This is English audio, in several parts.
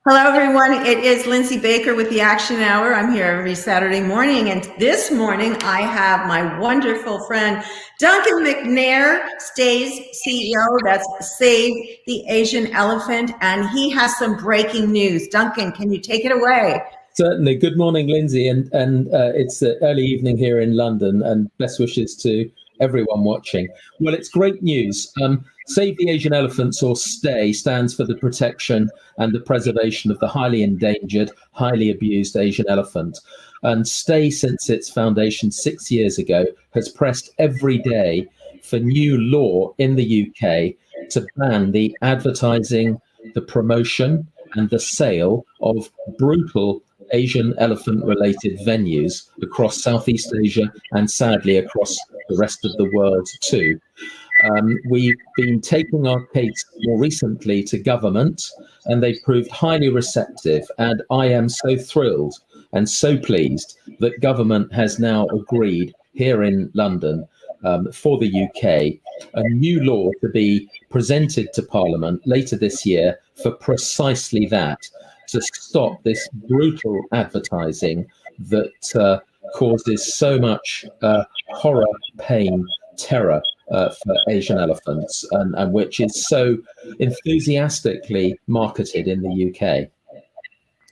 Hello, everyone. It is Lindsay Baker with the Action Hour. I'm here every Saturday morning, and this morning I have my wonderful friend Duncan McNair, Stae's CEO. That's Save the Asian Elephant, and he has some breaking news. Duncan, can you take it away? Certainly. Good morning, Lindsay, and it's early evening here in London, and best wishes to everyone watching. Well, it's great news. Save the Asian Elephants, or Stae, stands for the protection and the preservation of the highly endangered, highly abused Asian elephant. And Stae, since its foundation 6 years ago, has pressed every day for new law in the UK to ban the advertising, the promotion, and the sale of brutal Asian elephant-related venues across Southeast Asia and sadly across the rest of the world too. We've been taking our case more recently to government, and they've proved highly receptive. And I am so thrilled and so pleased that government has now agreed here in London for the UK a new law to be presented to Parliament later this year for precisely that, to stop this brutal advertising that causes so much horror, pain, terror for Asian elephants, and which is so enthusiastically marketed in the UK.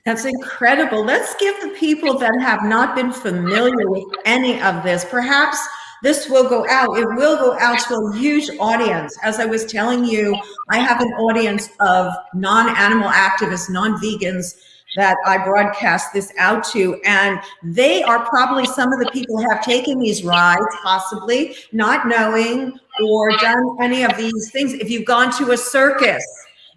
That's incredible. Let's give the people that have not been familiar with any of this, perhaps this will go out. It will go out to a huge audience. As I was telling you, I have an audience of non-animal activists, non-vegans that I broadcast this out to, and they are probably some of the people who have taken these rides, possibly not knowing or done any of these things. If you've gone to a circus,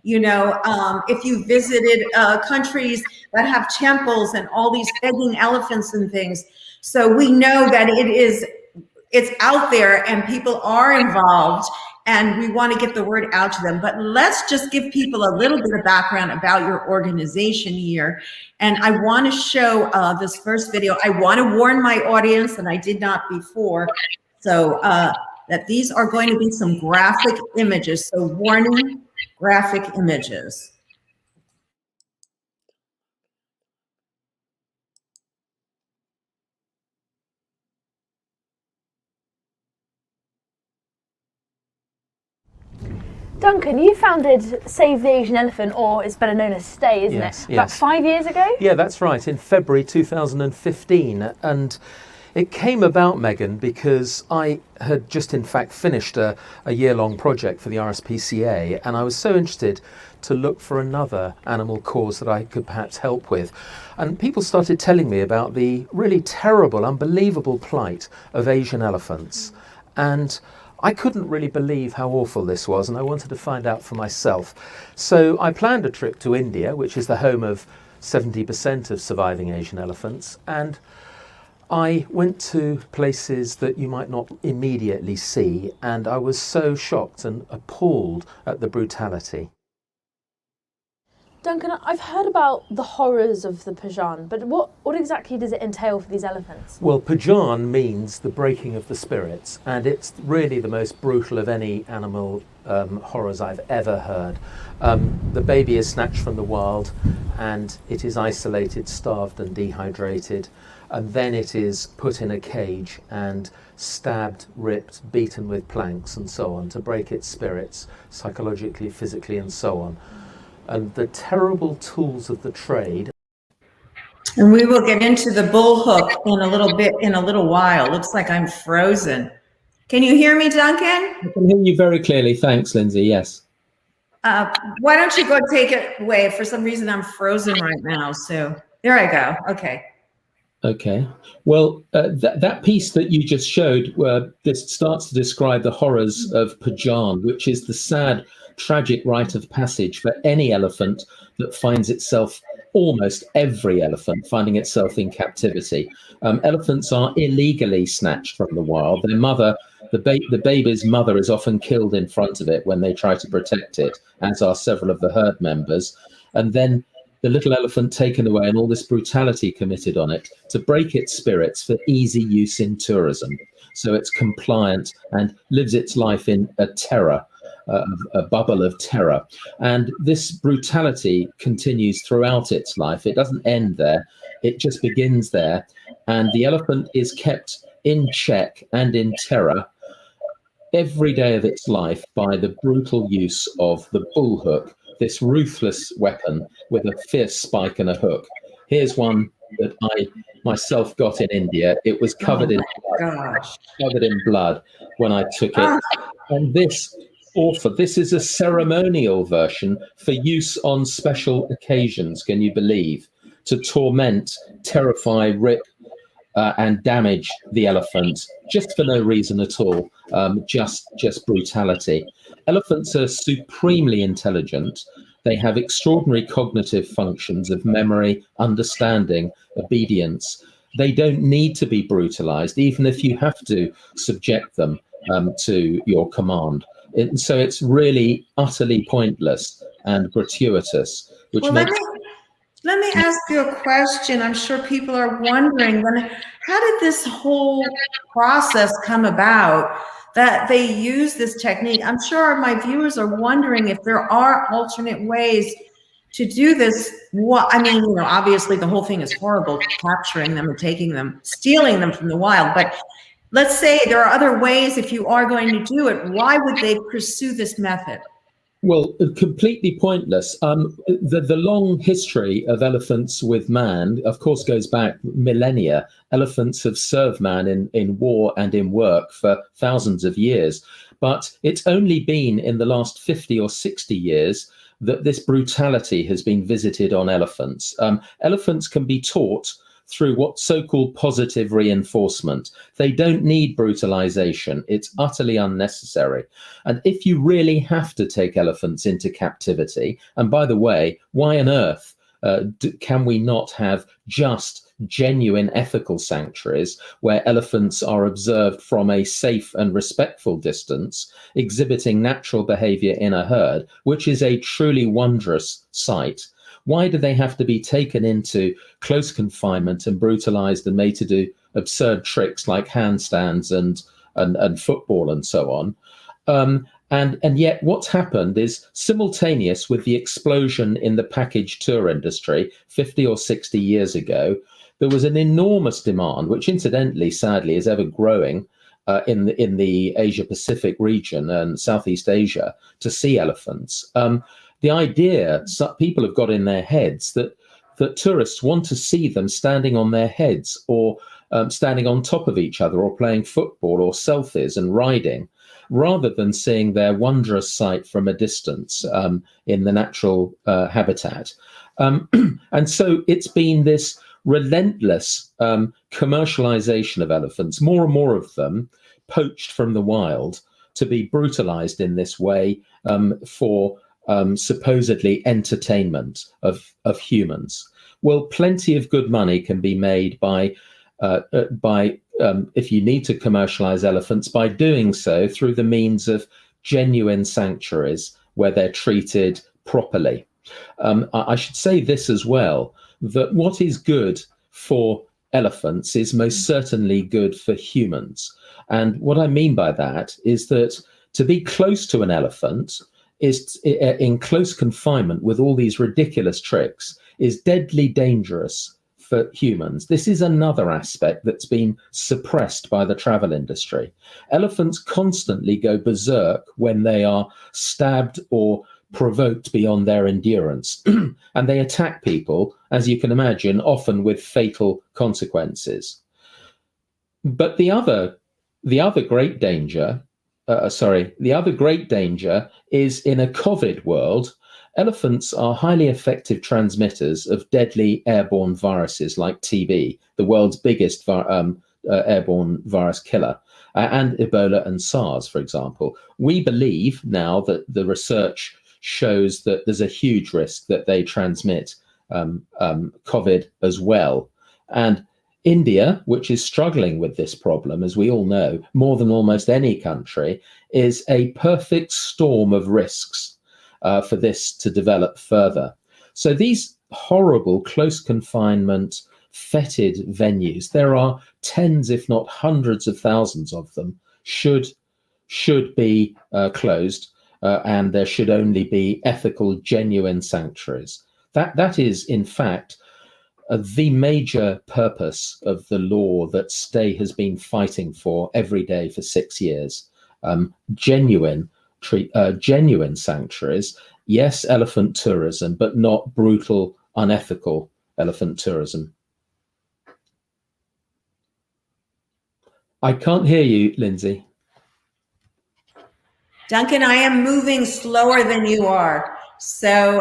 you know, if you visited countries that have temples and all these begging elephants and things. So we know that it's out there and people are involved, and we want to get the word out to them. But let's just give people a little bit of background about your organization here. And I want to show this first video. I want to warn my audience, and I did not before, so that these are going to be some graphic images. So warning, graphic images. Duncan, you founded Save the Asian Elephant, or it's better known as Stae, isn't it? About 5 years ago? Yeah, that's right, in February 2015. And it came about, Megan, because I had just in fact finished a year-long project for the RSPCA, and I was so interested to look for another animal cause that I could perhaps help with. And people started telling me about the really terrible, unbelievable plight of Asian elephants. And I couldn't really believe how awful this was, and I wanted to find out for myself. So I planned a trip to India, which is the home of 70% of surviving Asian elephants, and I went to places that you might not immediately see, and I was so shocked and appalled at the brutality. Duncan, I've heard about the horrors of the Pajan, but what exactly does it entail for these elephants? Well, Pajan means the breaking of the spirits, and it's really the most brutal of any animal horrors I've ever heard. The baby is snatched from the wild, and it is isolated, starved and dehydrated, and then it is put in a cage and stabbed, ripped, beaten with planks and so on to break its spirits, psychologically, physically and so on. And the terrible tools of the trade. And we will get into the bullhook in a little while. Looks like I'm frozen. Can you hear me, Duncan? I can hear you very clearly. Thanks, Lindsay. Yes. Why don't you go take it away? For some reason, I'm frozen right now. So there I go. Okay. Okay. Well, that piece that you just showed, this starts to describe the horrors of Pajan, which is the sad, tragic rite of passage for any elephant that finds itself, almost every elephant finding itself in captivity. Elephants are illegally snatched from the wild. Their mother, the baby's mother, is often killed in front of it when they try to protect it, as are several of the herd members. And then the little elephant taken away and all this brutality committed on it to break its spirits for easy use in tourism. So it's compliant and lives its life in a terror. a bubble of terror. And this brutality continues throughout its life. It doesn't end there. It just begins there. And the elephant is kept in check and in terror every day of its life by the brutal use of the bullhook, this ruthless weapon with a fierce spike and a hook. Here's one that I myself got in India. It was covered in blood when I took it. And this is a ceremonial version for use on special occasions, can you believe? To torment, terrify, rip, and damage the elephant, just for no reason at all, just brutality. Elephants are supremely intelligent. They have extraordinary cognitive functions of memory, understanding, obedience. They don't need to be brutalized, even if you have to subject them to your command. So it's really utterly pointless and gratuitous, which makes... Let me ask you a question. I'm sure people are wondering, how did this whole process come about that they use this technique? I'm sure my viewers are wondering if there are alternate ways to do this. I mean, obviously the whole thing is horrible, capturing them and taking them, stealing them from the wild. But let's say there are other ways. If you are going to do it, why would they pursue this method? Well, completely pointless. The long history of elephants with man, of course, goes back millennia. Elephants have served man in war and in work for thousands of years. But it's only been in the last 50 or 60 years that this brutality has been visited on elephants. Elephants can be taught through what's so-called positive reinforcement. They don't need brutalization. It's utterly unnecessary. And if you really have to take elephants into captivity, and by the way, why on earth can we not have just genuine ethical sanctuaries where elephants are observed from a safe and respectful distance, exhibiting natural behavior in a herd, which is a truly wondrous sight? Why do they have to be taken into close confinement and brutalized and made to do absurd tricks like handstands and football and so on? And yet what's happened is, simultaneous with the explosion in the package tour industry 50 or 60 years ago, there was an enormous demand, which incidentally, sadly, is ever growing in the Asia Pacific region and Southeast Asia, to see elephants. The idea, people have got in their heads that tourists want to see them standing on their heads, or standing on top of each other, or playing football or selfies and riding, rather than seeing their wondrous sight from a distance in the natural habitat. And so it's been this relentless commercialization of elephants, more and more of them poached from the wild to be brutalized in this way for supposedly entertainment of humans. Well, plenty of good money can be made by if you need to commercialize elephants, by doing so through the means of genuine sanctuaries where they're treated properly. I should say this as well, that what is good for elephants is most certainly good for humans. And what I mean by that is that to be close to an elephant is in close confinement with all these ridiculous tricks is deadly dangerous for humans. This is another aspect that's been suppressed by the travel industry. Elephants constantly go berserk when they are stabbed or provoked beyond their endurance, and they attack people, as you can imagine, often with fatal consequences. But the other great danger is, in a COVID world, elephants are highly effective transmitters of deadly airborne viruses like TB, the world's biggest airborne virus killer, and Ebola and SARS, for example. We believe now that the research shows that there's a huge risk that they transmit COVID as well. And India, which is struggling with this problem, as we all know, more than almost any country, is a perfect storm of risks for this to develop further. So these horrible close confinement, fetid venues, there are tens, if not hundreds of thousands of them, should be closed. and there should only be ethical, genuine sanctuaries. That is, in fact, the major purpose of the law that Stae has been fighting for every day for 6 years. Genuine sanctuaries. Yes, elephant tourism, but not brutal, unethical elephant tourism. I can't hear you, Lindsay. Duncan, I am moving slower than you are. So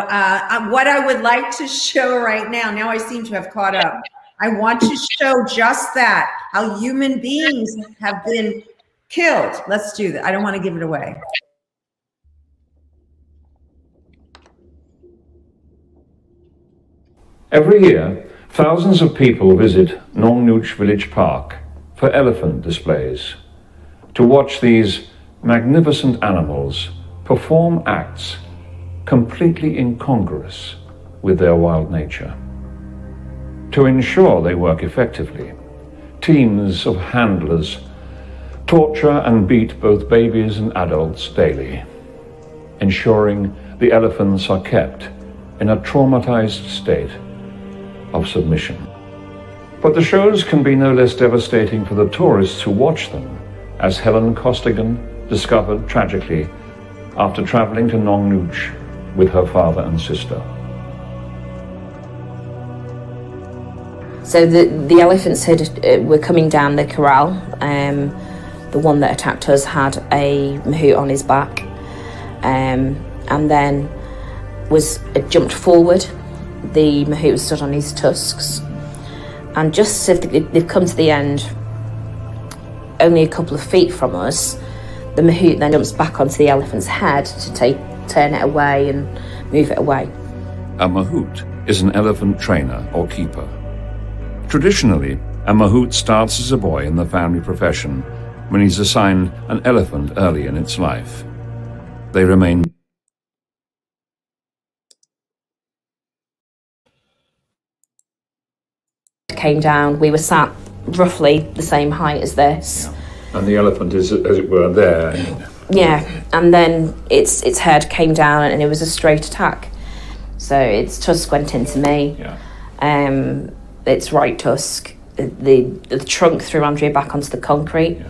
what I would like to show right now I seem to have caught up. I want to show just that, how human beings have been killed. Let's do that. I don't want to give it away. Every year, thousands of people visit Nong Nooch Village Park for elephant displays, to watch these magnificent animals perform acts completely incongruous with their wild nature. To ensure they work effectively, teams of handlers torture and beat both babies and adults daily, ensuring the elephants are kept in a traumatized state of submission. But the shows can be no less devastating for the tourists who watch them, as Helen Costigan discovered tragically after traveling to Nong Nooch with her father and sister. So the elephants were coming down the corral. The one that attacked us had a mahout on his back, and then jumped forward. The mahout was stood on his tusks, and just as they've come to the end, only a couple of feet from us, the mahout then jumps back onto the elephant's head to turn it away and move it away. A mahout is an elephant trainer or keeper. Traditionally, a mahout starts as a boy in the family profession when he's assigned an elephant early in its life. They remain came down, we were sat roughly the same height as this. Yeah. And the elephant is, as it were, there. Yeah, and then its head came down and it was a straight attack. So its tusk went into me. Yeah. Its right tusk, the trunk threw Andrea back onto the concrete. Yeah.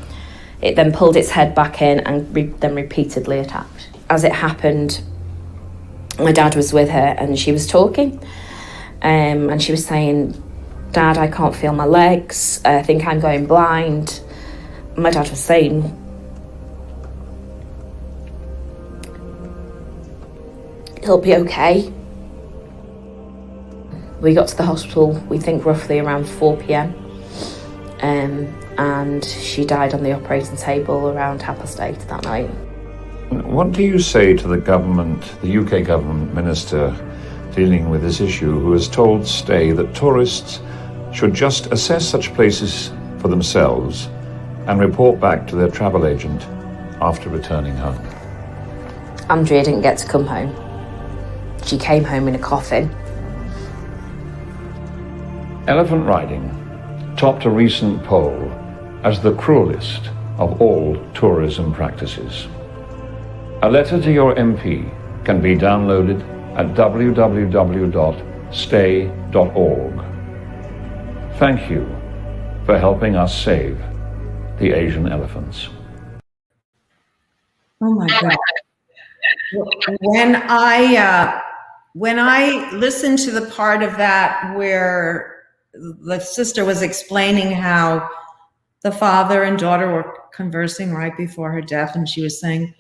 It then pulled its head back in and then repeatedly attacked. As it happened, my dad was with her and she was talking, and she was saying, "Dad, I can't feel my legs. I think I'm going blind." My dad was saying, "He'll be okay." We got to the hospital, we think roughly around 4 p.m. And she died on the operating table around 8:30 that night. What do you say to the government, the UK government minister dealing with this issue, who has told Stae that tourists should just assess such places for themselves and report back to their travel agent after returning home? Andrea didn't get to come home. She came home in a coffin. Elephant riding topped a recent poll as the cruelest of all tourism practices. A letter to your MP can be downloaded at www.stae.org. Thank you for helping us save the Asian elephants. Oh my God. When I listened to the part of that where the sister was explaining how the father and daughter were conversing right before her death, and she was saying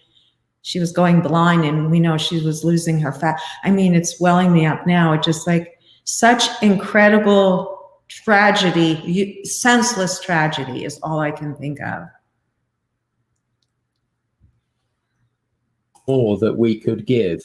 she was going blind and we know she was losing her fat. I mean, it's welling me up now. It's just like such incredible tragedy, senseless tragedy is all I can think of. More that we could give.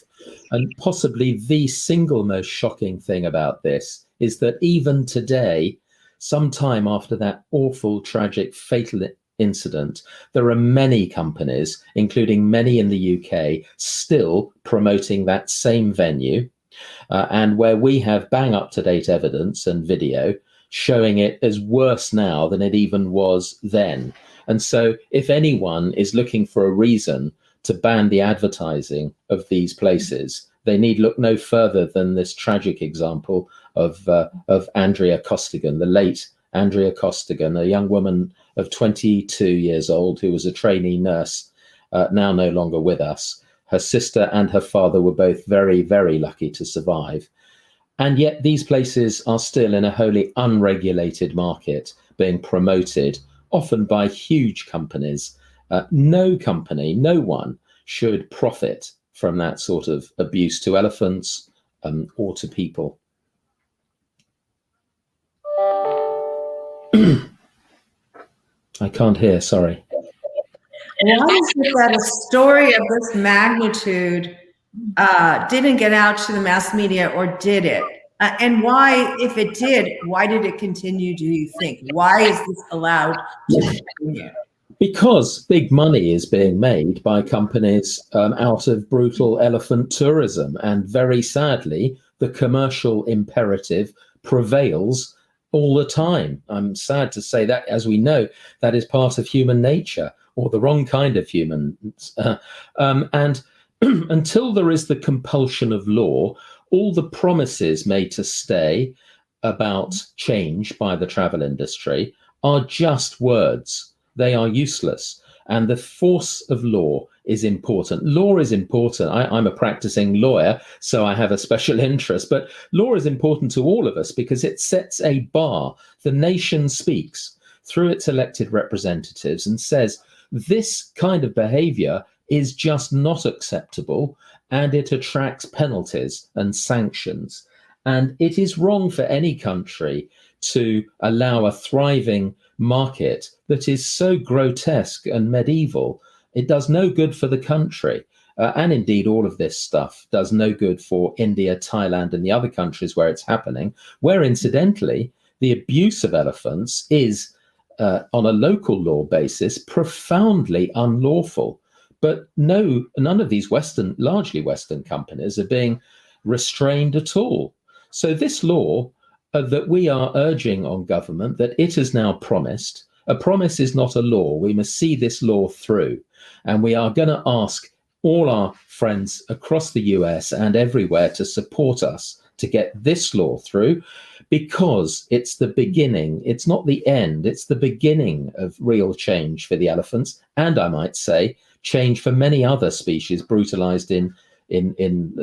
And possibly the single most shocking thing about this is that even today, some time after that awful, tragic, fatal incident, there are many companies, including many in the UK, still promoting that same venue, and where we have bang up-to-date evidence and video showing it as worse now than it even was then. And so if anyone is looking for a reason to ban the advertising of these places, they need look no further than this tragic example of Andrea Costigan, the late Andrea Costigan, a young woman of 22 years old who was a trainee nurse, now no longer with us. Her sister and her father were both very, very lucky to survive. And yet these places are still in a wholly unregulated market, being promoted, often by huge companies. No company, no one should profit from that sort of abuse to elephants or to people. I can't hear, sorry. Why is it that a story of this magnitude didn't get out to the mass media, or did it? And why, if it did, why did it continue, do you think? Why is this allowed to continue? Because big money is being made by companies out of brutal elephant tourism. And very sadly, the commercial imperative prevails all the time. I'm sad to say that, as we know, that is part of human nature, or the wrong kind of humans. And until there is the compulsion of law, all the promises made to Stae about change by the travel industry are just words. They are useless. And the force of law is important. Law is important. I'm a practicing lawyer, so I have a special interest, but law is important to all of us because it sets a bar. The nation speaks through its elected representatives and says, this kind of behavior is just not acceptable, and it attracts penalties and sanctions. And it is wrong for any country to allow a thriving market that is so grotesque and medieval. It does no good for the country. And indeed, all of this stuff does no good for India, Thailand, and the other countries where it's happening, where incidentally, the abuse of elephants is, on a local law basis, profoundly unlawful. But none of these largely Western companies are being restrained at all. So this law that we are urging on government, that it has now promised, a promise is not a law. We must see this law through. And we are going to ask all our friends across the US and everywhere to support us to get this law through, because it's the beginning. It's not the end. It's the beginning of real change for the elephants. And I might say, change for many other species brutalized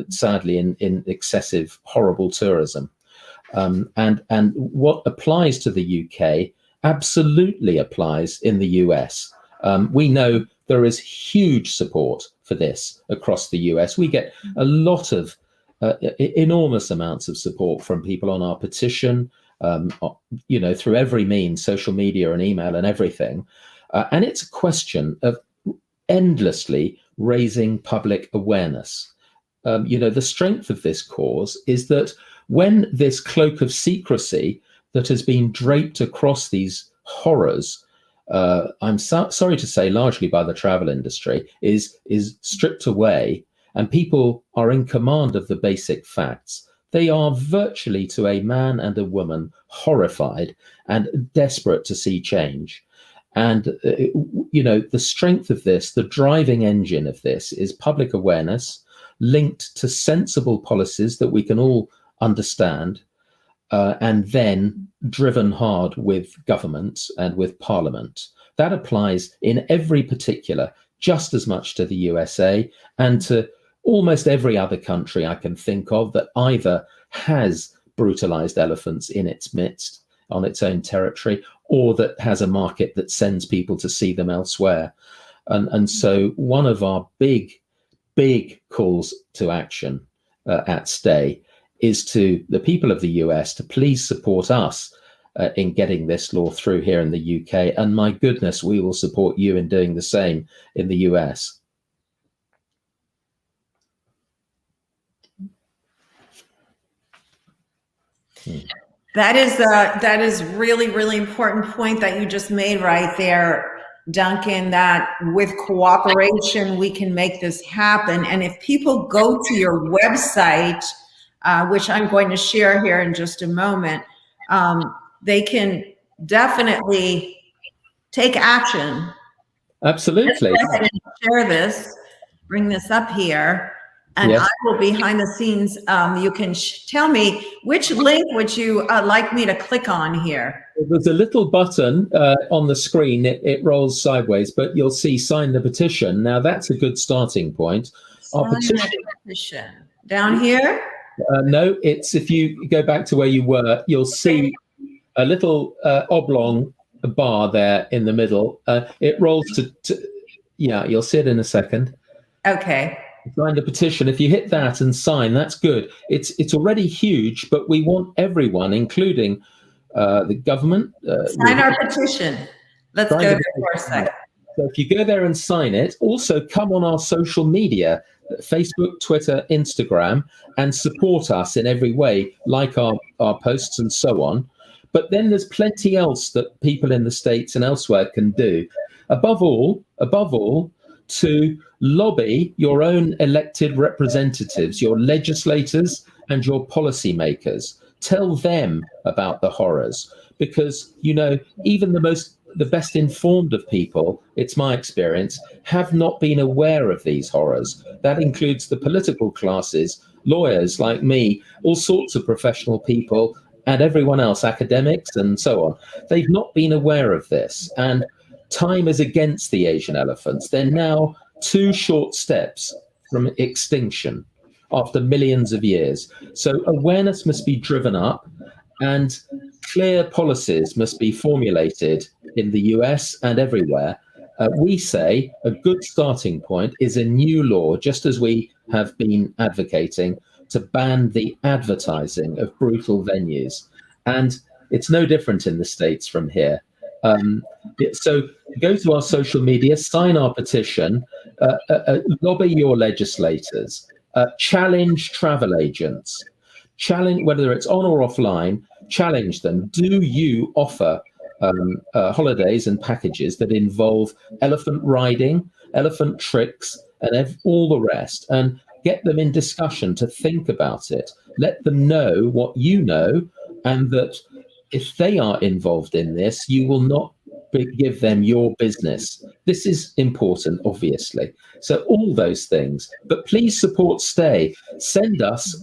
sadly in excessive, horrible tourism. And what applies to the UK absolutely applies in the US. We know there is huge support for this across the US. We get a lot of enormous amounts of support from people on our petition, through every means, social media and email and everything. And it's a question of endlessly raising public awareness. The strength of this cause is that when this cloak of secrecy that has been draped across these horrors, I'm sorry to say, largely by the travel industry, is stripped away, and people are in command of the basic facts, they are virtually, to a man and a woman, horrified and desperate to see change. And, the strength of this, the driving engine of this, is public awareness linked to sensible policies that we can all understand, and then driven hard with government and with parliament. That applies in every particular just as much to the USA and to almost every other country I can think of that either has brutalized elephants in its midst on its own territory, or that has a market that sends people to see them elsewhere. And so one of our big calls to action at Stae is to the people of the US to please support us in getting this law through here in the UK. And my goodness, we will support you in doing the same in the US. That is really, really important point that you just made right there, Duncan, that with cooperation, we can make this happen. And if people go to your website, which I'm going to share here in just a moment, they can definitely take action. Absolutely. Let's go ahead and share this. bring this up here, and Yes. I will behind the scenes. You can tell me which link would you like me to click on here? There's a little button on the screen. It rolls sideways, but you'll see sign the petition. Now that's a good starting point. Our Sign the petition. Down here? No, it's if you go back to where you were, you'll see a little oblong bar there in the middle. It rolls to yeah, you'll see it in a second. Okay. Sign the petition. If you hit that and sign, that's good. It's already huge, but we want everyone, including the government. Sign our petition. Let's go there for a second. So if you go there and sign it, also come on our social media, Facebook, Twitter, Instagram, and support us in every way, like our posts and so on. But then there's plenty else that people in the States and elsewhere can do. Above all, to lobby your own elected representatives, your legislators and your policymakers. Tell them about the horrors, because, you know, even the best informed of people, it's my experience, have not been aware of these horrors. That includes the political classes, lawyers like me, all sorts of professional people, and everyone else, academics and so on. They've not been aware of this. And time is against the Asian elephants. They're now 2 short steps from extinction after millions of years. So awareness must be driven up, and clear policies must be formulated in the US and everywhere. We say a good starting point is a new law, just as we have been advocating, to ban the advertising of brutal venues. And it's no different in the States from here. So go to our social media, sign our petition, lobby your legislators, challenge travel agents, challenge, whether it's on or offline, challenge them. Do you offer holidays and packages that involve elephant riding, elephant tricks, and all the rest? And get them in discussion to think about it. Let them know what you know, and that if they are involved in this, you will not give them your business. This is important, obviously. So all those things. But please support Stae. Send us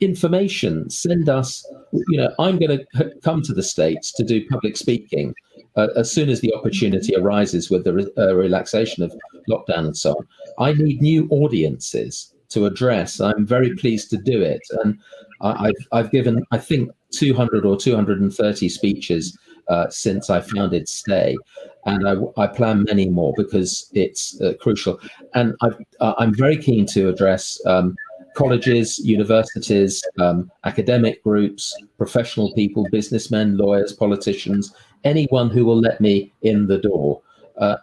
information. Send us, you know, I'm going to come to the States to do public speaking as soon as the opportunity arises with the relaxation of lockdown and so on. I need new audiences to address. I'm very pleased to do it. And I've given, I think, 200 or 230 speeches since I founded Stae, and I plan many more because it's crucial. And I'm very keen to address colleges, universities, academic groups, professional people, businessmen, lawyers, politicians, anyone who will let me in the door.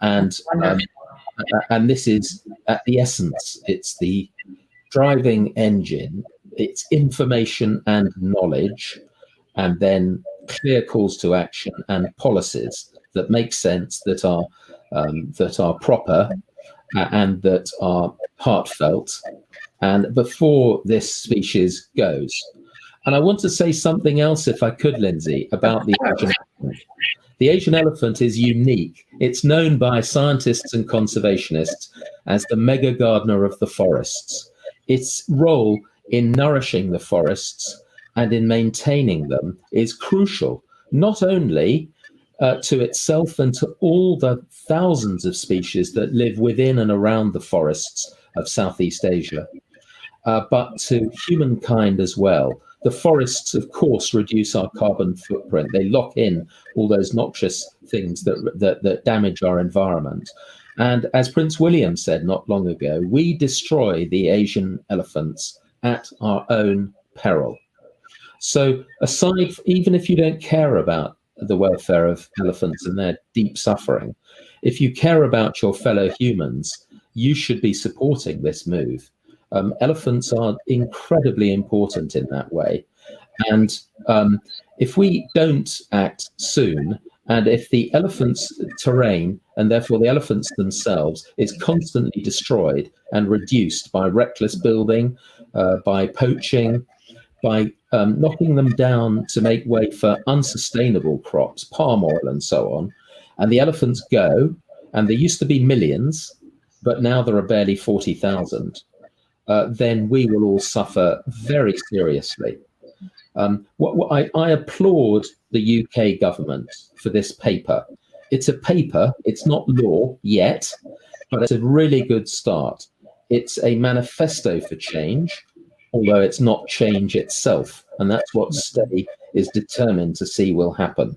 And this is at the essence, it's the driving engine, it's information and knowledge, and then clear calls to action and policies that make sense, that are proper, and that are heartfelt. And before this species goes, and I want to say something else, if I could, Lindsay, about the Asian elephant. The Asian elephant is unique. It's known by scientists and conservationists as the mega gardener of the forests. Its role in nourishing the forests and in maintaining them is crucial, not only to itself and to all the thousands of species that live within and around the forests of Southeast Asia, but to humankind as well. The forests, of course, reduce our carbon footprint. They lock in all those noxious things that damage our environment. And as Prince William said not long ago, we destroy the Asian elephants at our own peril. So aside, even if you don't care about the welfare of elephants and their deep suffering, if you care about your fellow humans, you should be supporting this move. Elephants are incredibly important in that way. And if we don't act soon, and if the elephants' terrain, and therefore the elephants themselves, is constantly destroyed and reduced by reckless building, by poaching, by knocking them down to make way for unsustainable crops, palm oil and so on, and the elephants go, and there used to be millions, but now there are barely 40,000, then we will all suffer very seriously. I applaud the UK government for this paper. It's a paper, it's not law yet, but it's a really good start. It's a manifesto for change, although it's not change itself. And that's what Stae is determined to see will happen.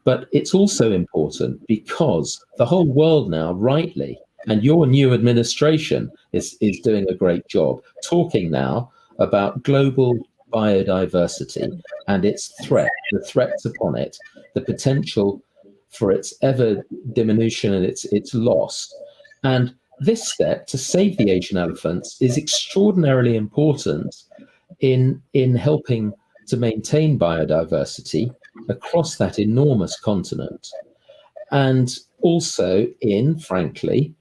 But it's also important because the whole world now, rightly, and your new administration is doing a great job, talking now about global biodiversity and its threat, the threats upon it, the potential for its ever diminution and its loss. And this step to save the Asian elephants is extraordinarily important in helping to maintain biodiversity across that enormous continent, and also in, frankly,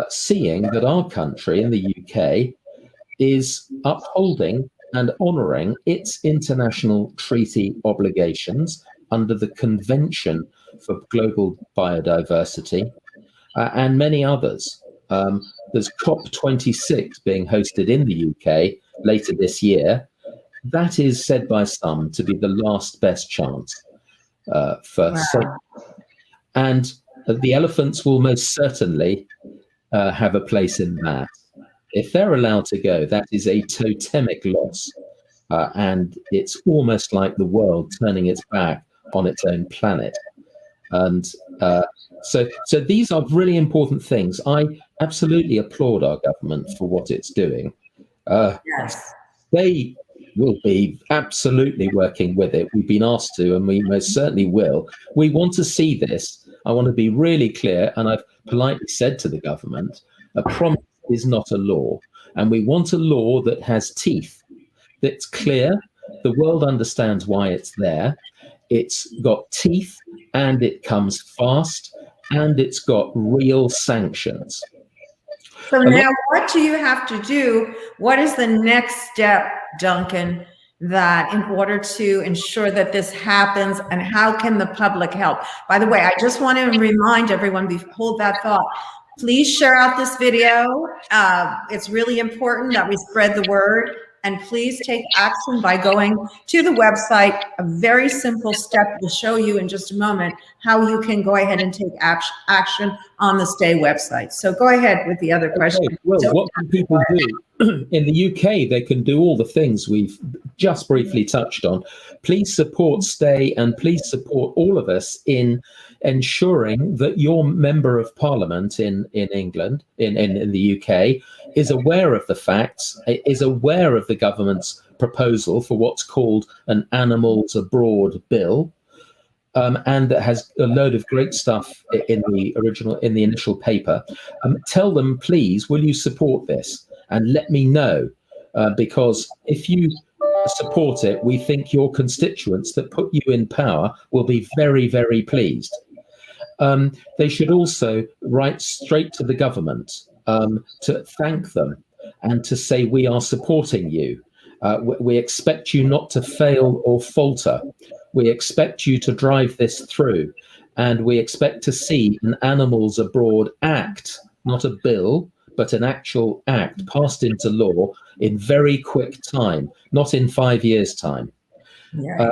seeing that our country in the UK is upholding and honouring its international treaty obligations under the Convention for Global Biodiversity and many others. There's COP26 being hosted in the UK later this year. That is said by some to be the last best chance for and the elephants will most certainly have a place in that. If they're allowed to go, that is a totemic loss, and it's almost like the world turning its back on its own planet. And so these are really important things. I absolutely applaud our government for what it's doing. Yes. They will be absolutely working with it. We've been asked to, and we most certainly will. We want to see this. I want to be really clear, and I've politely said to the government, a promise is not a law, and we want a law that has teeth, that's clear, the world understands why it's there, it's got teeth, and it comes fast, and it's got real sanctions. So now what do you have to do? What is the next step, Duncan, that in order to ensure that this happens, and how can the public help? By the way, I just want to remind everyone, hold that thought, please share out this video. It's really important that we spread the word, and please take action by going to the website. A very simple step will show you in just a moment how you can go ahead and take action on the Stae website. So go ahead with the other question. Okay. Well, what can people do? In the UK, they can do all the things we've just briefly touched on. Please support Stae, and please support all of us in ensuring that your member of parliament in England, in the UK, is aware of the facts, is aware of the government's proposal for what's called an Animals Abroad bill, and that has a load of great stuff in the initial paper. Tell them, please, will you support this? And let me know, because if you support it, we think your constituents that put you in power will be very, very pleased. They should also write straight to the government to thank them and to say, we are supporting you. We expect you not to fail or falter. We expect you to drive this through, and we expect to see an Animals Abroad Act, not a bill, but an actual act passed into law in very quick time, not in 5 years' time. Yeah.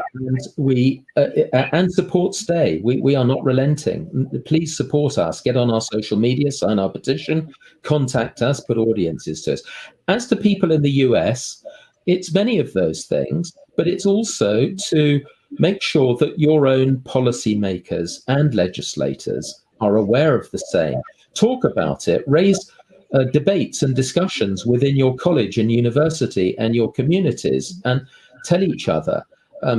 And support Stae. We are not relenting. Please support us. Get on our social media, sign our petition, contact us, put audiences to us. As to people in the US, it's many of those things, but it's also to make sure that your own policymakers and legislators are aware of the same. Talk about it. Raise debates and discussions within your college and university and your communities, and tell each other.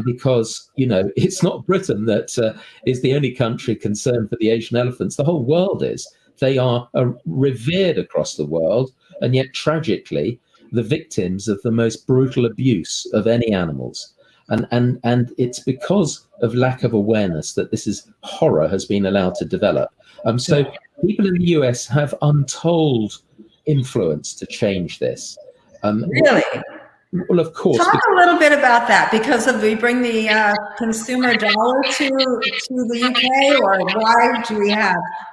Because, it's not Britain that is the only country concerned for the Asian elephants. The whole world is. They are revered across the world, and yet tragically, the victims of the most brutal abuse of any animals. And it's because of lack of awareness that this horror has been allowed to develop. So people in the US have untold influence to change this. Really? Well, of course. Talk a little bit about that, because we bring the consumer dollar to the UK, or why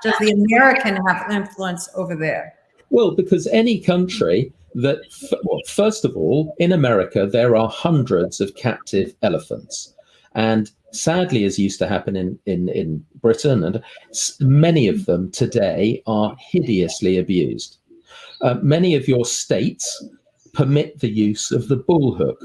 does the American have influence over there? Well, because any country that, well, first of all, in America, there are hundreds of captive elephants. And sadly, as used to happen in Britain, and many of them today are hideously abused. Many of your states permit the use of the bullhook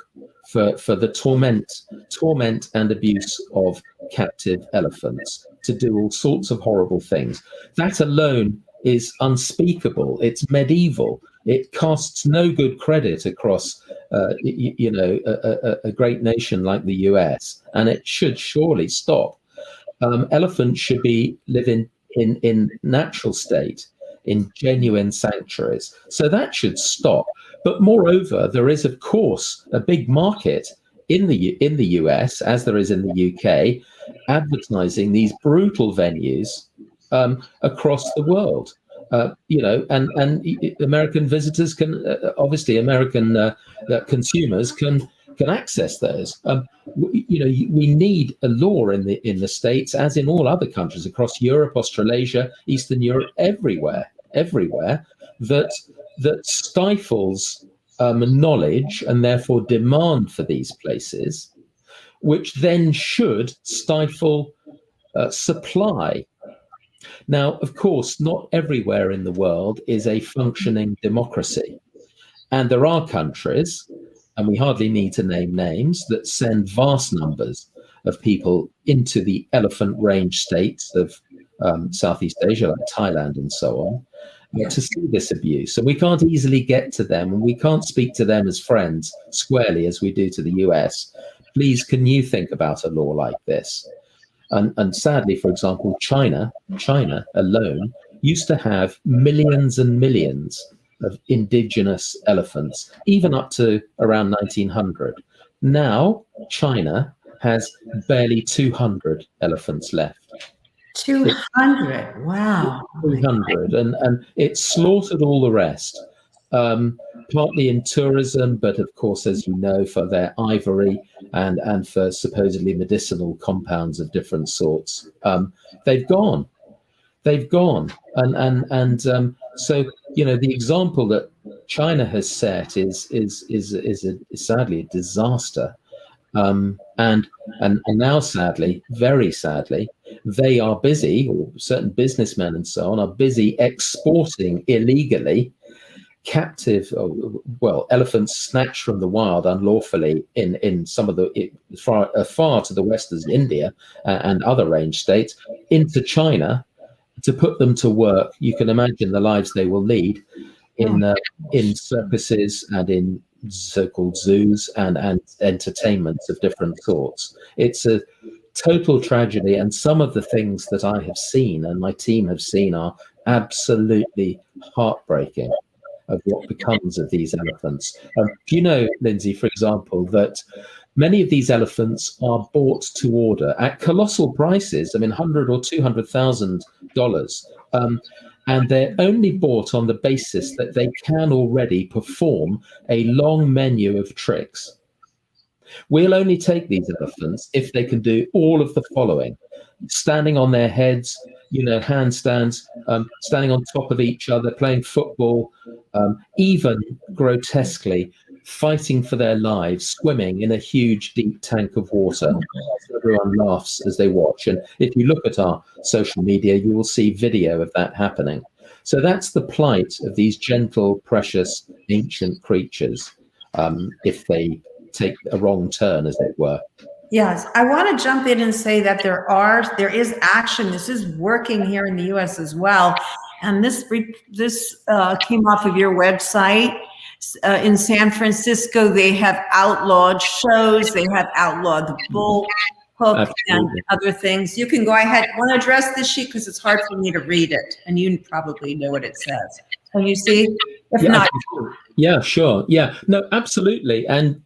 for the torment and abuse of captive elephants to do all sorts of horrible things. That alone is unspeakable. It's medieval. It casts no good credit across, a great nation like the US, and it should surely stop. Elephants should be living in natural state, in genuine sanctuaries. So that should stop. But moreover, there is, of course, a big market in the US, as there is in the UK, advertising these brutal venues across the world. And American visitors can, obviously, American consumers can access those. We need a law in the States, as in all other countries across Europe, Australasia, Eastern Europe, everywhere, that stifles knowledge and therefore demand for these places, which then should stifle supply. Now, of course, not everywhere in the world is a functioning democracy. And there are countries, and we hardly need to name names, that send vast numbers of people into the elephant range states of Southeast Asia, like Thailand and so on, to see this abuse. And we can't easily get to them, and we can't speak to them as friends squarely as we do to the US. Please, can you think about a law like this? And sadly, for example, China alone used to have millions and millions of indigenous elephants, even up to around 1900. Now, China has barely 200 elephants left. 200, wow. 200, and it slaughtered all the rest, partly in tourism, but of course, as you know, for their ivory and for supposedly medicinal compounds of different sorts. They've gone. And so, the example that China has set is sadly a disaster. And now, sadly, very sadly, they are busy, or certain businessmen and so on are busy exporting illegally captive, elephants snatched from the wild unlawfully in some of the far to the west as India and other range states into China to put them to work. You can imagine the lives they will lead in circuses and in so-called zoos and entertainments of different sorts. It's a total tragedy, and some of the things that I have seen and my team have seen are absolutely heartbreaking of what becomes of these elephants. Do you know, Lindsay, for example, that many of these elephants are bought to order at colossal prices? I mean, $100,000 or $200,000. And they're only bought on the basis that they can already perform a long menu of tricks. We'll only take these elephants if they can do all of the following: standing on their heads, handstands, standing on top of each other, playing football, even grotesquely fighting for their lives, swimming in a huge deep tank of water. Everyone laughs as they watch. And if you look at our social media, you will see video of that happening. So that's the plight of these gentle, precious, ancient creatures, if they take a wrong turn, as it were. Yes, I want to jump in and say that there is action. This is working here in the U.S. as well, and this came off of your website. In San Francisco, they have outlawed shows. They have outlawed the bullhook and other things. You can go ahead. Want to address this sheet because it's hard for me to read it, and you probably know what it says. Can you see? If not. Yeah, sure. Yeah, no, absolutely. And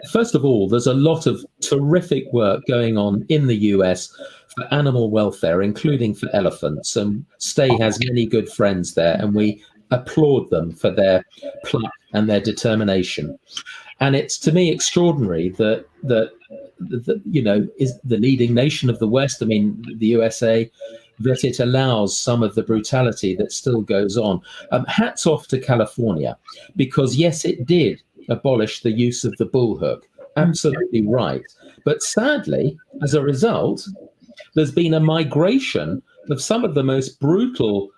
first of all, there's a lot of terrific work going on in the US for animal welfare, including for elephants. And Stae has many good friends there, and we applaud them for their pluck and their determination. And it's, to me, extraordinary that is the leading nation of the West. I mean, the USA that it allows some of the brutality that still goes on. Hats off to California, because yes, it did abolish the use of the bullhook. Absolutely right. But sadly, as a result, there's been a migration of some of the most brutal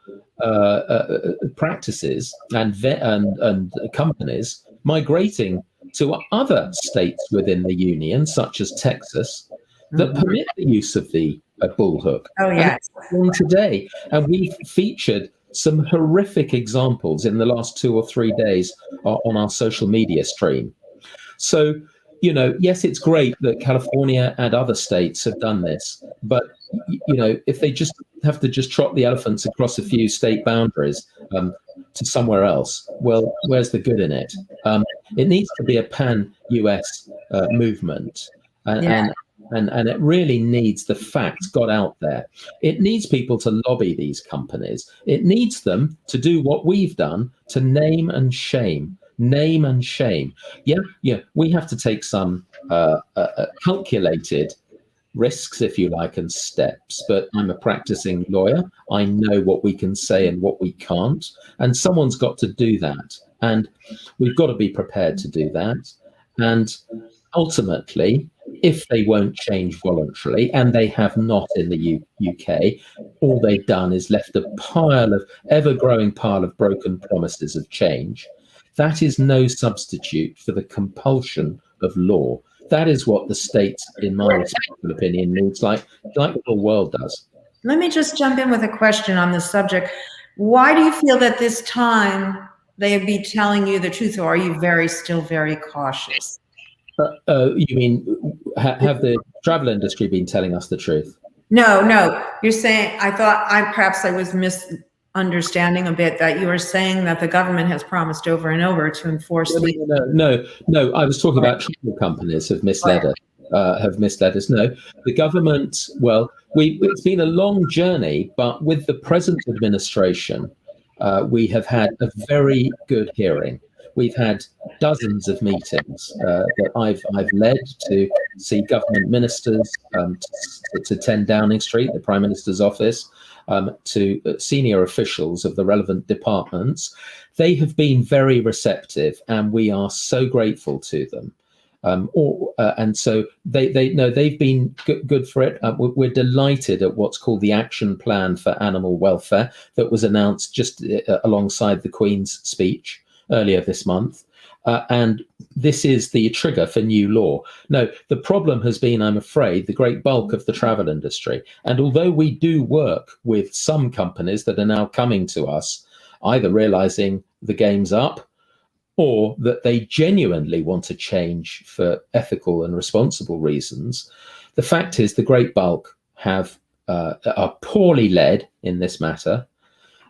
practices and companies migrating to other states within the union, such as Texas, that permit the use of the bullhook. Oh, yes. And today, and we've featured some horrific examples in the last 2 or 3 days on our social media stream. So, you know, yes, it's great that California and other states have done this, but, you know, if they just have to just trot the elephants across a few state boundaries to somewhere else, well, where's the good in it? It needs to be a pan-US movement, and it really needs the facts got out there. It needs people to lobby these companies. It needs them to do what we've done, to name and shame. Name and shame. Yeah, we have to take some calculated risks, if you like, and steps. But I'm a practicing lawyer. I know what we can say and what we can't. And someone's got to do that. And we've got to be prepared to do that. And ultimately, if they won't change voluntarily, and they have not in the UK, all they've done is left a ever-growing pile of broken promises of change. That is no substitute for the compulsion of law. That is what the state, in my respectful opinion, needs, like the whole world does. Let me just jump in with a question on this subject. Why do you feel that this time they would be telling you the truth, or are you still very cautious? You mean, have the travel industry been telling us the truth? No. You're saying, perhaps I was misunderstanding a bit, that you were saying that the government has promised over and over to enforce No. I was talking about travel companies have misled us. No, the government. Well, it's been a long journey, but with the present administration, we have had a very good hearing. We've had dozens of meetings that I've led to see government ministers, to 10 Downing Street, the Prime Minister's office, to senior officials of the relevant departments. They have been very receptive, and we are so grateful to them. And so they've been good for it. We're delighted at what's called the Action Plan for Animal Welfare that was announced just alongside the Queen's speech earlier this month. And this is the trigger for new law. No, the problem has been, I'm afraid, the great bulk of the travel industry. And although we do work with some companies that are now coming to us, either realizing the game's up or that they genuinely want to change for ethical and responsible reasons, the fact is the great bulk are poorly led in this matter.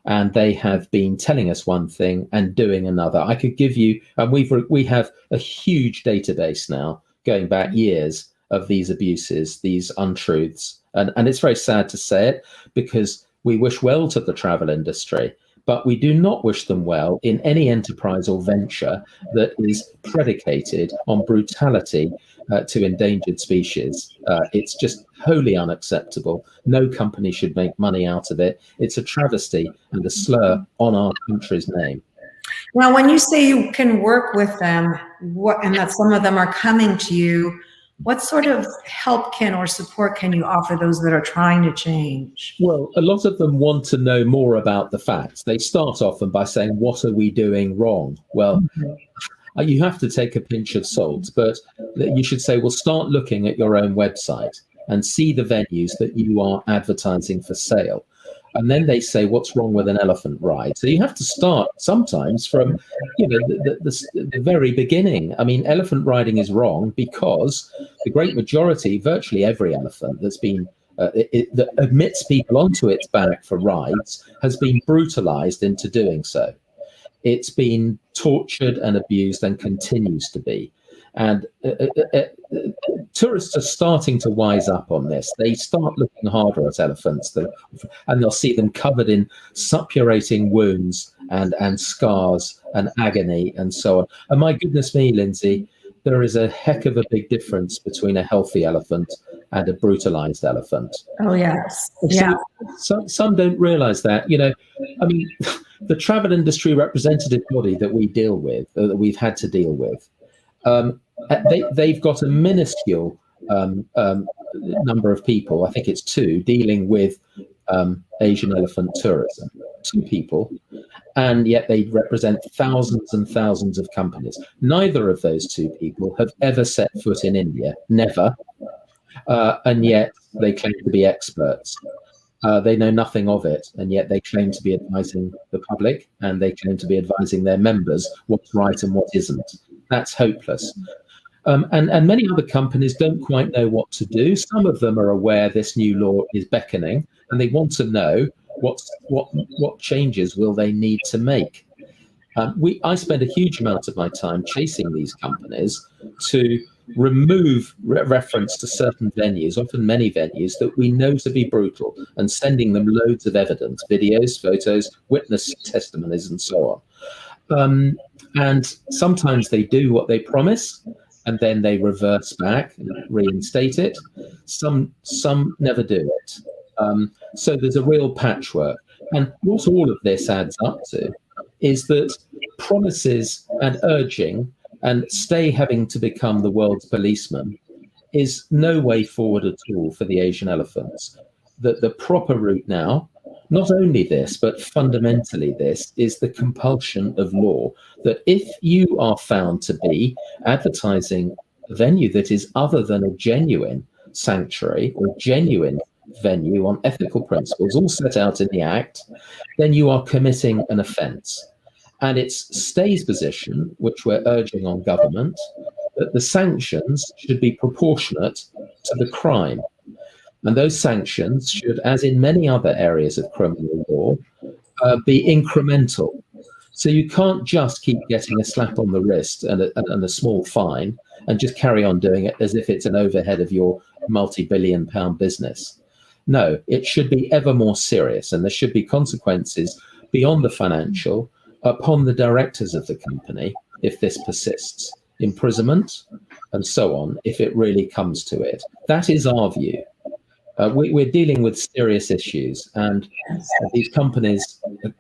And they have been telling us one thing and doing another. I could give you, and we have a huge database now, going back years, of these abuses, these untruths. And it's very sad to say it, because we wish well to the travel industry, but we do not wish them well in any enterprise or venture that is predicated on brutality to endangered species. It's just wholly unacceptable. No company should make money out of it. It's a travesty and a slur on our country's name. Well, when you say you can work with them, and that some of them are coming to you, what sort of help or support can you offer those that are trying to change? Well, a lot of them want to know more about the facts. They start often by saying, what are we doing wrong? Well, you have to take a pinch of salt, but you should say, well, start looking at your own website and see the venues that you are advertising for sale. And then they say, what's wrong with an elephant ride? So you have to start sometimes from, the very beginning. I mean, elephant riding is wrong because the great majority, virtually every elephant that's been that admits people onto its back for rides has been brutalized into doing so. It's been tortured and abused and continues to be. And tourists are starting to wise up on this. They start looking harder at elephants, and they'll see them covered in suppurating wounds and scars and agony and so on. And my goodness me, Lindsay, there is a heck of a big difference between a healthy elephant and a brutalized elephant. Oh, yes. So, some don't realize that, I mean, the travel industry representative body that we deal with, that we've had to deal with, they've got a minuscule number of people, I think it's 2, dealing with Asian elephant tourism, 2 people, and yet they represent thousands and thousands of companies. Neither of those 2 people have ever set foot in India, never, and yet they claim to be experts. They know nothing of it, and yet they claim to be advising the public, and they claim to be advising their members what's right and what isn't. That's hopeless. And many other companies don't quite know what to do. Some of them are aware this new law is beckoning, and they want to know what changes will they need to make. I spend a huge amount of my time chasing these companies to remove reference to certain venues, often many venues, that we know to be brutal, and sending them loads of evidence, videos, photos, witness testimonies, and so on. And sometimes they do what they promise, and then they reverse back and reinstate it. Some never do it. So there's a real patchwork. And what all of this adds up to is that promises and urging and Stae having to become the world's policeman is no way forward at all for the Asian elephants. That the proper route now, not only this, but fundamentally this, is the compulsion of law. That if you are found to be advertising a venue that is other than a genuine sanctuary or genuine venue on ethical principles, all set out in the Act, then you are committing an offence. And it's Stae's position, which we're urging on government, that the sanctions should be proportionate to the crime. And those sanctions should, as in many other areas of criminal law, be incremental. So you can't just keep getting a slap on the wrist and a small fine and just carry on doing it as if it's an overhead of your multi-billion-pound business. No, it should be ever more serious, and there should be consequences beyond the financial upon the directors of the company if this persists, imprisonment, and so on, if it really comes to it. That is our view. We're dealing with serious issues, and these companies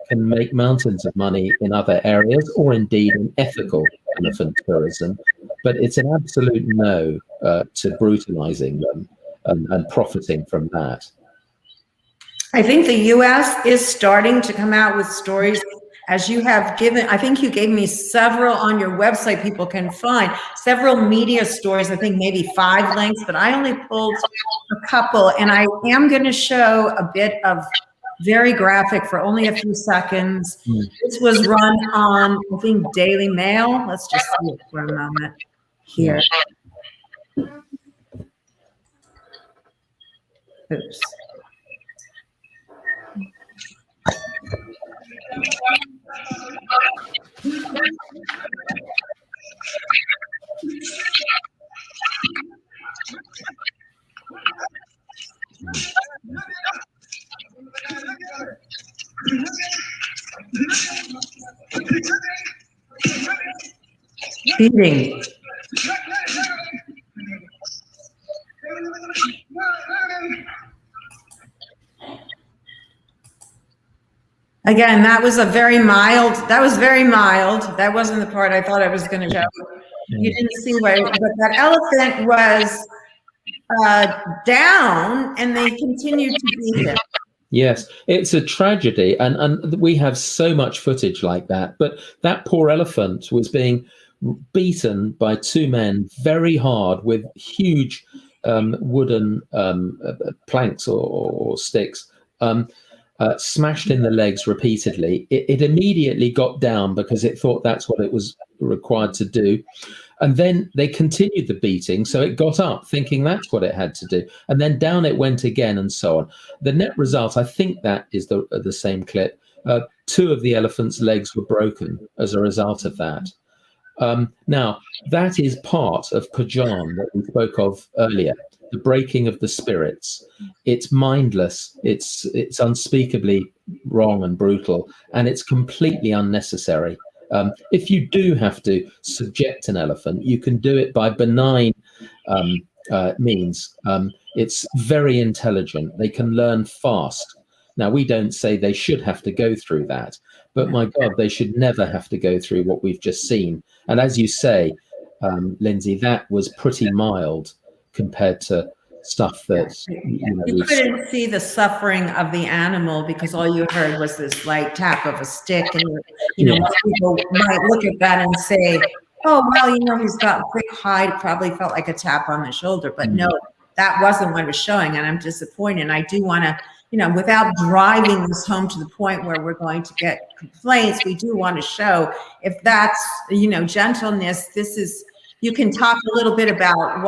can make mountains of money in other areas, or indeed in ethical elephant tourism, but it's an absolute no to brutalizing them and profiting from that. I think the US is starting to come out with stories, as you have given. I think you gave me several on your website people can find, several media stories, I think maybe 5 links, but I only pulled a couple, and I am going to show a bit of very graphic for only a few seconds. This was run on, I think, Daily Mail. Let's just see it for a moment here. Oops. Feeding. Again, that was very mild. That wasn't the part I thought I was going to show. You didn't see where, but that elephant was down, and they continued to beat him. Yes, it's a tragedy, and we have so much footage like that. But that poor elephant was being beaten by 2 men very hard with huge wooden planks or sticks. Smashed in the legs repeatedly. It immediately got down because it thought that's what it was required to do. And then they continued the beating, so it got up thinking that's what it had to do. And then down it went again, and so on. The net result, I think that is the same clip. 2 of the elephant's legs were broken as a result of that. Now, that is part of Pajan that we spoke of earlier. The breaking of the spirits. It's mindless, it's unspeakably wrong and brutal, and it's completely unnecessary. If you do have to subject an elephant, you can do it by benign means. It's very intelligent. They can learn fast. Now, we don't say they should have to go through that, but my God, they should never have to go through what we've just seen. And as you say, Lindsay, that was pretty mild compared to stuff that you couldn't see the suffering of the animal because all you heard was this light tap of a stick, and most people might look at that and say, oh well, he's got thick hide, probably felt like a tap on the shoulder, but no, that wasn't what it was showing, and I'm disappointed. And I do want to, without driving this home to the point where we're going to get complaints, we do want to show if that's gentleness. This is. You can talk a little bit about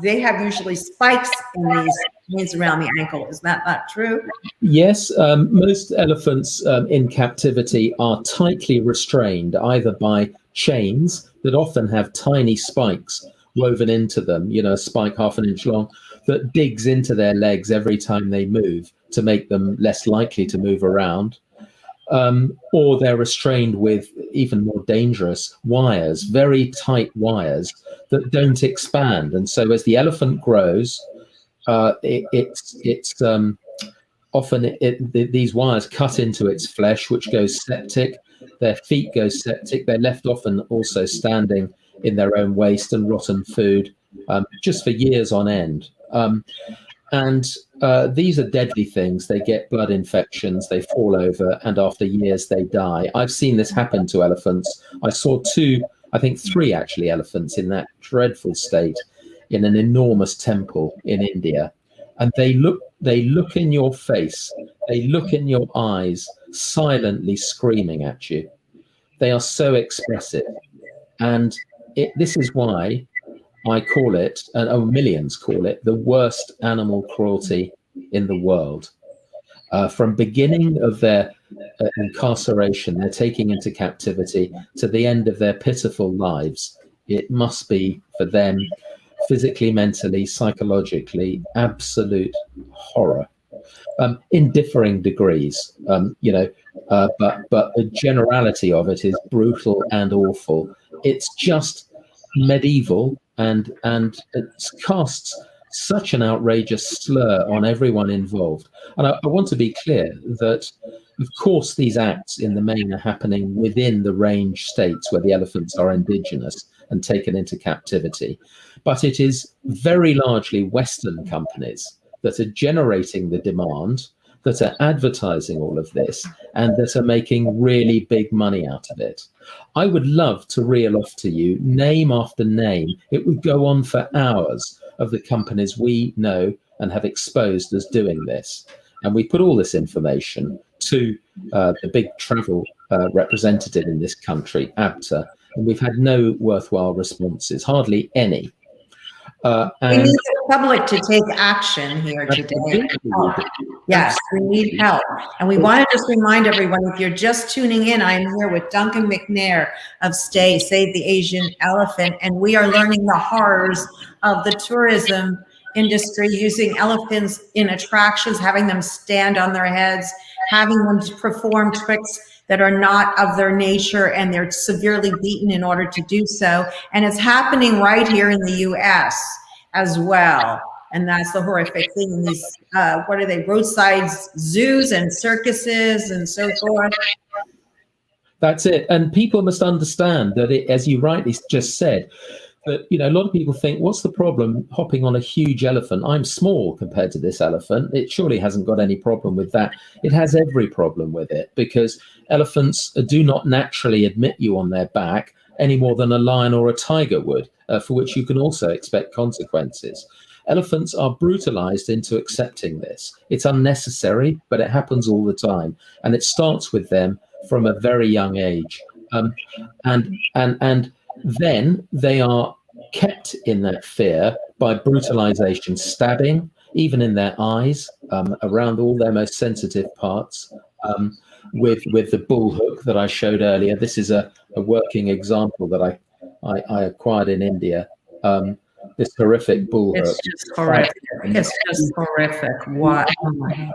they have usually spikes in these things around the ankle. Is that not true? Yes, most elephants in captivity are tightly restrained either by chains that often have tiny spikes woven into them, a spike half an inch long that digs into their legs every time they move to make them less likely to move around. Or they're restrained with even more dangerous wires, very tight wires that don't expand. And so as the elephant grows, these wires cut into its flesh, which goes septic. Their feet go septic. They're left often also standing in their own waste and rotten food, just for years on end. And these are deadly things. They get blood infections, they fall over, and after years they die. I've seen this happen to elephants. I saw three actually, elephants in that dreadful state in an enormous temple in India. And they look in your face, they look in your eyes, silently screaming at you. They are so expressive. And this is why I call it, and millions call it, the worst animal cruelty in the world. From beginning of their incarceration, they're taking into captivity, to the end of their pitiful lives, it must be for them physically, mentally, psychologically, absolute horror. In differing degrees, but the generality of it is brutal and awful. It's just medieval. And it casts such an outrageous slur on everyone involved. And I want to be clear that, of course, these acts in the main are happening within the range states where the elephants are indigenous and taken into captivity. But it is very largely Western companies that are generating the demand, that are advertising all of this, and that are making really big money out of it. I would love to reel off to you name after name. It would go on for hours of the companies we know and have exposed as doing this. And we put all this information to the big travel representative in this country, ABTA, and we've had no worthwhile responses, hardly any. We need the public to take action here today. Yes, we need help. And we want to just remind everyone, if you're just tuning in, I'm here with Duncan McNair of Stae, Save the Asian Elephant, and we are learning the horrors of the tourism industry using elephants in attractions, having them stand on their heads, having them perform tricks that are not of their nature, and they're severely beaten in order to do so. And it's happening right here in the US as well. And that's the horrific thing in these, what are they, roadside zoos and circuses and so forth. That's it. And people must understand that, as you rightly just said, that, a lot of people think, what's the problem hopping on a huge elephant? I'm small compared to this elephant. It surely hasn't got any problem with that. It has every problem with it, because elephants do not naturally admit you on their back any more than a lion or a tiger would, for which you can also expect consequences. Elephants are brutalized into accepting this. It's unnecessary, but it happens all the time. And it starts with them from a very young age. And then they are kept in that fear by brutalization, stabbing, even in their eyes, around all their most sensitive parts, with the bullhook that I showed earlier. This is a working example that I acquired in India. This horrific bullhook. It's just horrific. It's just horrific. What?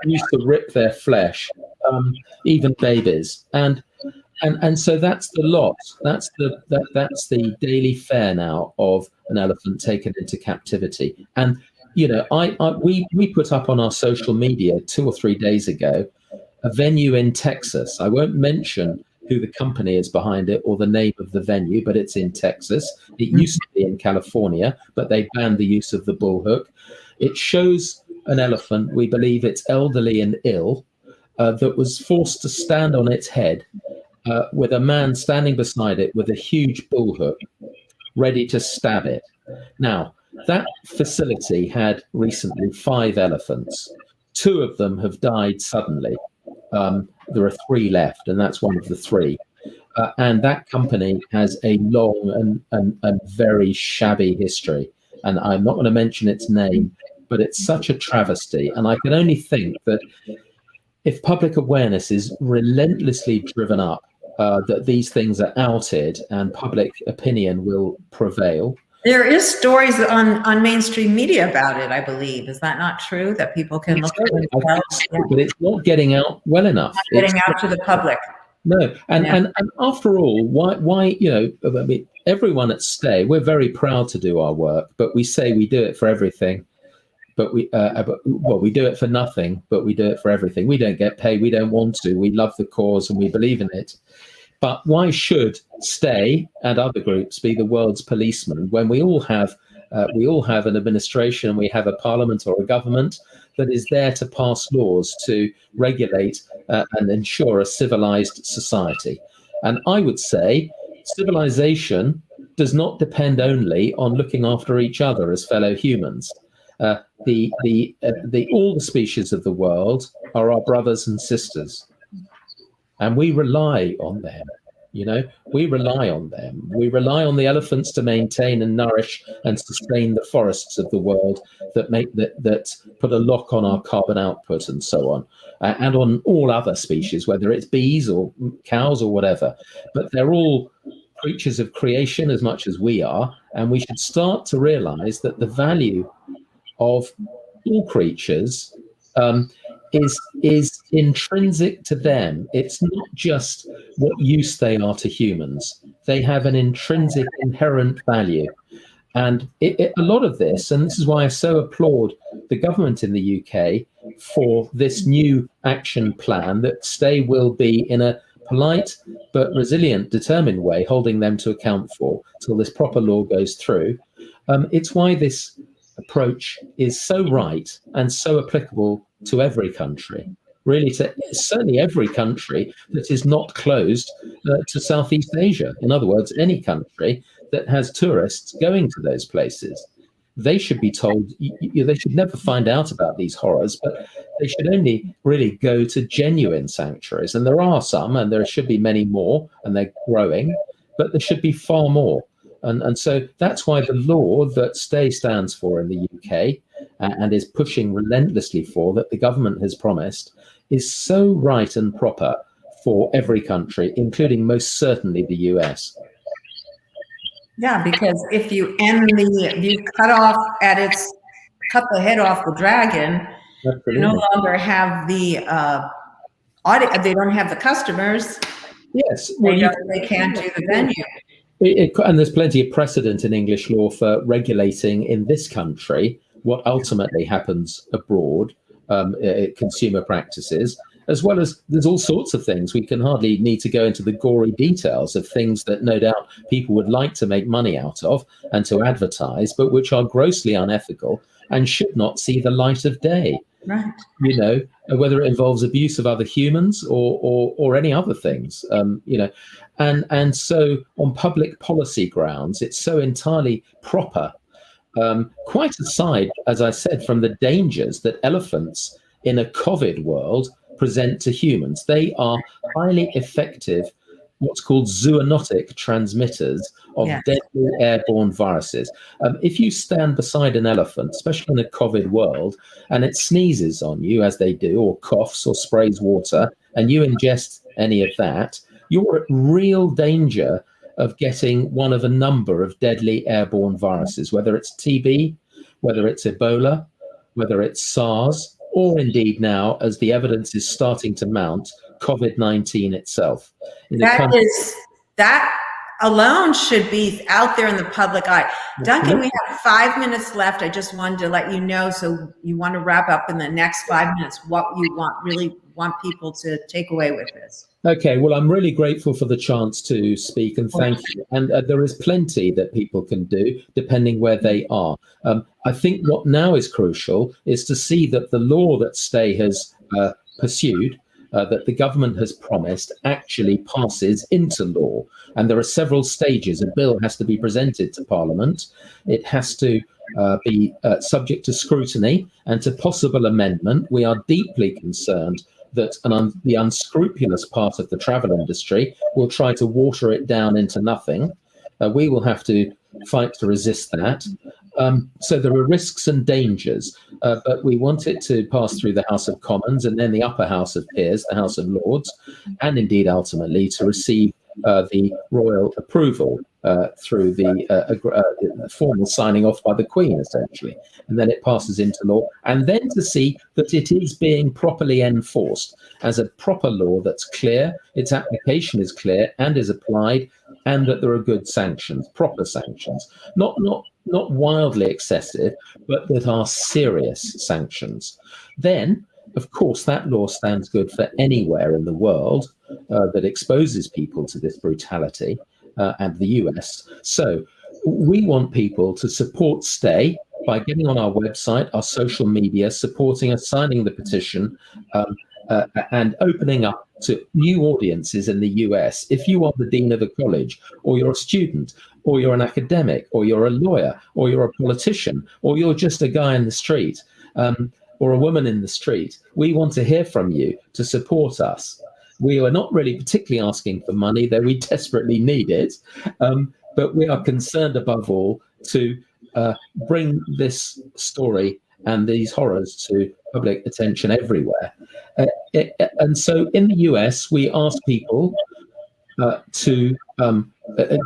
Used to rip their flesh, even babies, and so that's the lot. That's the daily fare now of an elephant taken into captivity. And we put up on our social media 2 or 3 days ago a venue in Texas. I won't mention who the company is behind it or the name of the venue, but it's in Texas. It used to be in California, but they banned the use of the bullhook. It shows an elephant, we believe it's elderly and ill, that was forced to stand on its head with a man standing beside it with a huge bullhook ready to stab it. Now, that facility had recently 5 elephants. 2 of them have died suddenly. There are 3 left, and that's one of the 3. And that company has a long and very shabby history. And I'm not going to mention its name, but it's such a travesty. And I can only think that if public awareness is relentlessly driven up, that these things are outed and public opinion will prevail. There is stories on mainstream media about it, I believe. Is that not true? That people can look at themselves? But it's not getting out well enough. Not getting out to the public. No, and after all, why I mean, everyone at Stae, we're very proud to do our work, but we say we do it for everything. But we do it for nothing, but we do it for everything. We don't get paid. We don't want to. We love the cause and we believe in it. But why should Stae and other groups be the world's policeman when we all have an administration, we have a parliament or a government that is there to pass laws to regulate and ensure a civilized society? And I would say civilization does not depend only on looking after each other as fellow humans. All the species of the world are our brothers and sisters, and we rely on them. We rely on them. We rely on the elephants to maintain and nourish and sustain the forests of the world that put a lock on our carbon output and so on, and on all other species, whether it's bees or cows or whatever. But they're all creatures of creation as much as we are, and we should start to realize that the value of all creatures is intrinsic to them. It's not just what use they are to humans. They have an intrinsic, inherent value. And a lot of this, and this is why I so applaud the government in the UK for this new action plan that Stae will be, in a polite but resilient, determined way, holding them to account for till this proper law goes through. It's why this approach is so right and so applicable to every country, really, to certainly every country that is not closed to Southeast Asia. In other words, any country that has tourists going to those places. They should be told, they should never find out about these horrors, but they should only really go to genuine sanctuaries. And there are some, and there should be many more, and they're growing, but there should be far more. And so that's why the law that Stae stands for in the UK and is pushing relentlessly for, that the government has promised, is so right and proper for every country, including most certainly the US. Yeah, because if you cut the head off the dragon, Absolutely. you no longer have the they don't have the customers. Yes, they can't do the venue. And there's plenty of precedent in English law for regulating in this country what ultimately happens abroad, consumer practices, as well as there's all sorts of things. We can hardly need to go into the gory details of things that no doubt people would like to make money out of and to advertise, but which are grossly unethical and should not see the light of day. Right. Whether it involves abuse of other humans or any other things, and so on public policy grounds, it's so entirely proper. Quite aside, as I said, from the dangers that elephants in a COVID world present to humans, they are highly effective, what's called zoonotic transmitters of deadly airborne viruses. If you stand beside an elephant, especially in a COVID world, and it sneezes on you, as they do, or coughs or sprays water, and you ingest any of that, you're at real danger of getting one of a number of deadly airborne viruses, whether it's TB, whether it's Ebola, whether it's SARS, or indeed now, as the evidence is starting to mount, COVID-19 itself. alone should be out there in the public eye. Duncan, we have 5 minutes left. I just wanted to let you know, so you want to wrap up in the next 5 minutes what you really want people to take away with this. Okay, well, I'm really grateful for the chance to speak, and thank you. And there is plenty that people can do depending where they are. I think what now is crucial is to see that the law that Stae has pursued, that the government has promised, actually passes into law. And there are several stages. A bill has to be presented to Parliament. It has to be subject to scrutiny and to possible amendment. We are deeply concerned that the unscrupulous part of the travel industry will try to water it down into nothing. We will have to fight to resist that. So there are risks and dangers, but we want it to pass through the House of Commons and then the upper House of Peers, the House of Lords, and indeed ultimately to receive the royal approval through the formal signing off by the Queen, essentially. And then it passes into law. And then to see that it is being properly enforced as a proper law that's clear, its application is clear and is applied, and that there are good sanctions, proper sanctions, not wildly excessive, but that are serious sanctions. Then, of course, that law stands good for anywhere in the world that exposes people to this brutality, and the US. So we want people to support Stae by getting on our website, our social media, supporting us, signing the petition, and opening up to new audiences in the US. If you are the dean of a college, or you're a student, or you're an academic, or you're a lawyer, or you're a politician, or you're just a guy in the street, or a woman in the street, we want to hear from you to support us. We are not really particularly asking for money, though we desperately need it, but we are concerned above all to bring this story and these horrors to public attention everywhere. And so in the US, we ask people to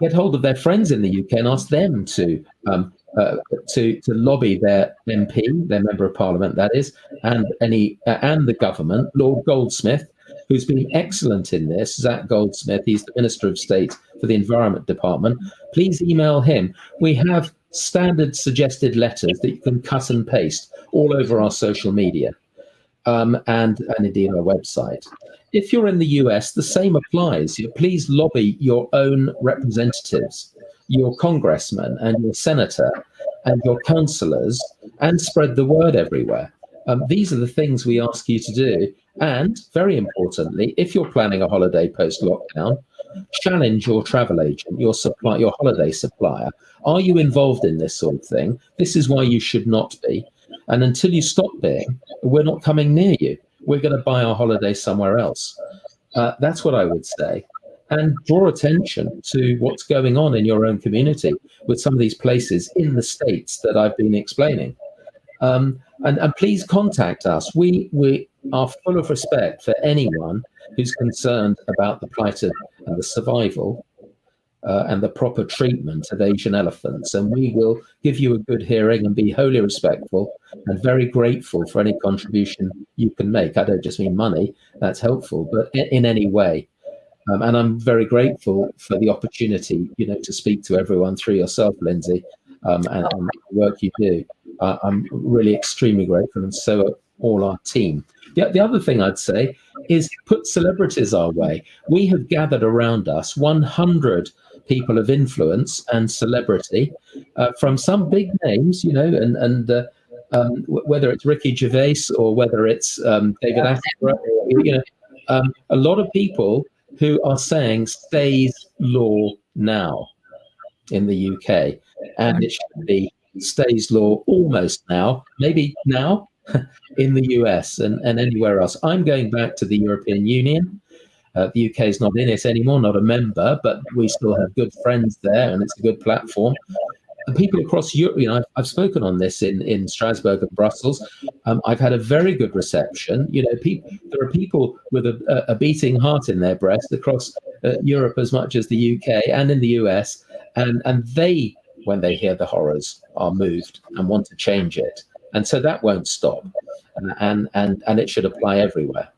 get hold of their friends in the UK and ask them to lobby their MP, their member of parliament, that is, and the government. Lord Goldsmith, who's been excellent in this, Zach Goldsmith, he's the Minister of State for the Environment Department. Please email him. We have standard suggested letters that you can cut and paste all over our social media, and indeed our website. If you're in the US, the same applies. Please lobby your own representatives, your congressman and your senator and your councillors, and spread the word everywhere. These are the things we ask you to do. And very importantly, if you're planning a holiday post-lockdown, challenge your travel agent, your holiday supplier. Are you involved in this sort of thing? This is why you should not be. And until you stop being, we're not coming near you. We're going to buy our holiday somewhere else. That's what I would say. And draw attention to what's going on in your own community with some of these places in the states that I've been explaining. And please contact us. We are full of respect for anyone who's concerned about the plight and the survival and the proper treatment of Asian elephants. And we will give you a good hearing and be wholly respectful and very grateful for any contribution you can make. I don't just mean money, that's helpful, but in any way. And I'm very grateful for the opportunity, to speak to everyone through yourself, Lindsay, and the work you do. I'm really extremely grateful, and so are all our team. The other thing I'd say is put celebrities our way. We have gathered around us 100 people of influence and celebrity from some big names, and whether it's Ricky Gervais or whether it's David Attenborough, a lot of people who are saying Stae's law now in the UK, and it should be Stae's law almost now, maybe now, in the US and anywhere else. I'm going back to the European Union. The UK is not in it anymore, not a member, but we still have good friends there, and it's a good platform. And people across Europe, I've spoken on this in Strasbourg and Brussels. I've had a very good reception. There are people with a beating heart in their breast across Europe as much as the UK and in the US, and they, when they hear the horrors, are moved and want to change it. And so that won't stop, and it should apply everywhere.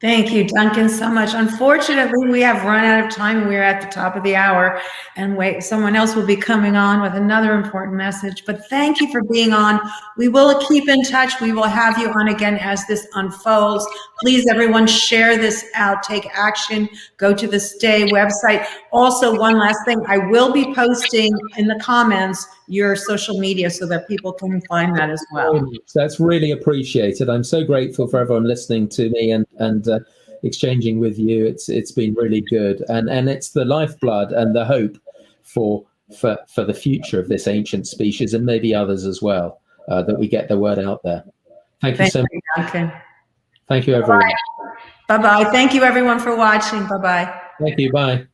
Thank you, Duncan, so much. Unfortunately, we have run out of time. We're at the top of the hour, and someone else will be coming on with another important message. But thank you for being on. We will keep in touch. We will have you on again as this unfolds. Please, everyone, share this out. Take action. Go to the Stae website. Also, one last thing, I will be posting in the comments your social media so that people can find that as well. That's really appreciated. I'm so grateful for everyone listening to me and exchanging with you. It's been really good, and it's the lifeblood and the hope for the future of this ancient species and maybe others as well, that we get the word out there. Thank you so much, Duncan. Thank you, everyone. Bye-bye. Thank you, everyone, for watching. Bye-bye. Thank you. Bye.